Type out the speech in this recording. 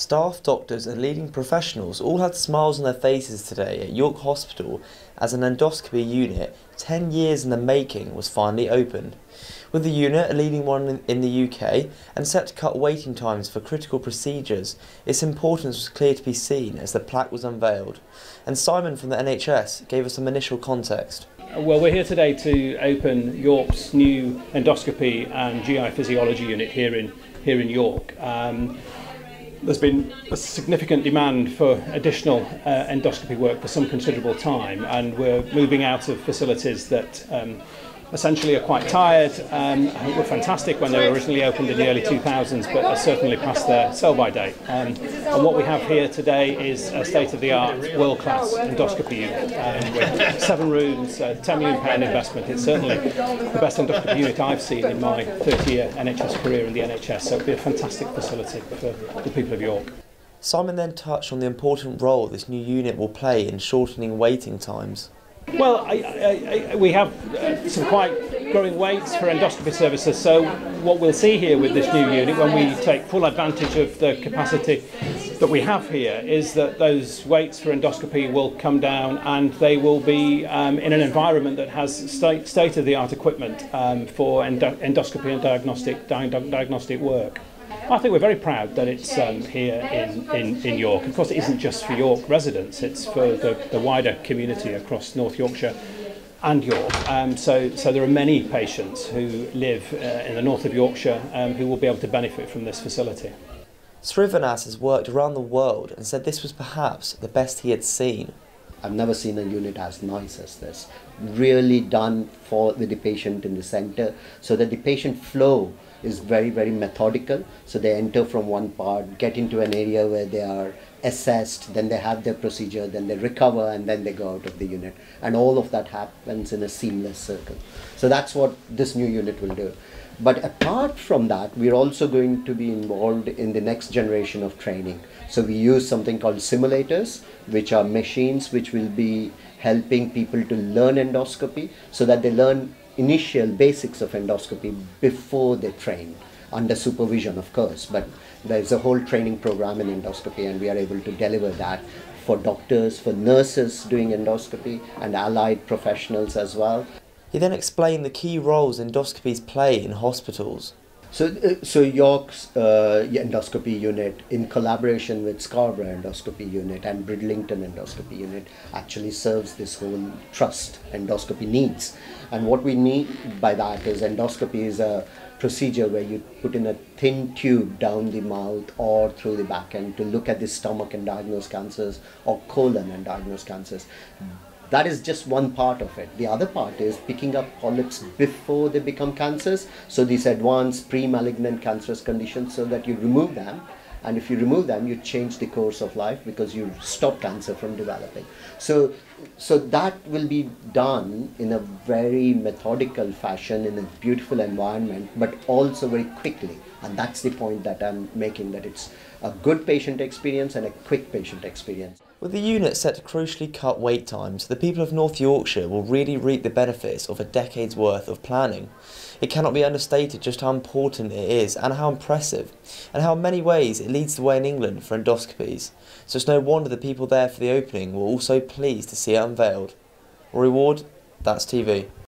Staff, doctors and leading professionals all had smiles on their faces today at York Hospital as an endoscopy unit 10 years in the making was finally opened. With the unit a leading one in the UK and set to cut waiting times for critical procedures, its importance was clear to be seen as the plaque was unveiled. And Simon from the NHS gave us some initial context. Well, we're here today to open York's new endoscopy and GI physiology unit here in York. There's been a significant demand for additional endoscopy work for some considerable time, and we're moving out of facilities that essentially are quite tired, were fantastic when they were originally opened in the early 2000s, but are certainly past their sell-by date. And what we have here today is a state-of-the-art, world-class endoscopy unit with 7 rooms, £10 million investment. It's certainly the best endoscopy unit I've seen in my 30-year NHS career in the NHS, so it'll be a fantastic facility for the people of York. Simon then touched on the important role this new unit will play in shortening waiting times. Well, we have some quite growing waits for endoscopy services, so what we'll see here with this new unit, when we take full advantage of the capacity that we have here, is that those waits for endoscopy will come down, and they will be in an environment that has state-of-the-art equipment for endoscopy and diagnostic work. I think we're very proud that it's here in York. Of course, it isn't just for York residents, it's for the wider community across North Yorkshire and York. So there are many patients who live in the north of Yorkshire who will be able to benefit from this facility. Srivanas has worked around the world and said this was perhaps the best he had seen. I've never seen a unit as nice as this. Really done with the patient in the center, so that the patient flow is very, very methodical. So they enter from one part, get into an area where they are assessed, then they have their procedure, then they recover, and then they go out of the unit. And all of that happens in a seamless circle. So that's what this new unit will do. But apart from that, we're also going to be involved in the next generation of training. So we use something called simulators, which are machines which will be helping people to learn endoscopy, so that they learn initial basics of endoscopy before they train, under supervision of course, but there's a whole training program in endoscopy, and we are able to deliver that for doctors, for nurses doing endoscopy, and allied professionals as well. He then explained the key roles endoscopies play in hospitals. So York's endoscopy unit, in collaboration with Scarborough Endoscopy Unit and Bridlington Endoscopy Unit, actually serves this whole trust endoscopy needs. And what we need by that is, endoscopy is a procedure where you put in a thin tube down the mouth or through the back end to look at the stomach and diagnose cancers, or colon and diagnose cancers. That is just one part of it. The other part is picking up polyps before they become cancers. So these advanced pre-malignant cancerous conditions, so that you remove them. And if you remove them, you change the course of life, because you stop cancer from developing. So that will be done in a very methodical fashion, in a beautiful environment, but also very quickly. And that's the point that I'm making, that it's a good patient experience and a quick patient experience. With the unit set to crucially cut wait times, the people of North Yorkshire will really reap the benefits of a decade's worth of planning. It cannot be understated just how important it is, and how impressive, and how in many ways it leads the way in England for endoscopies. So it's no wonder the people there for the opening were also pleased to see it unveiled. Rory Ward, That's TV.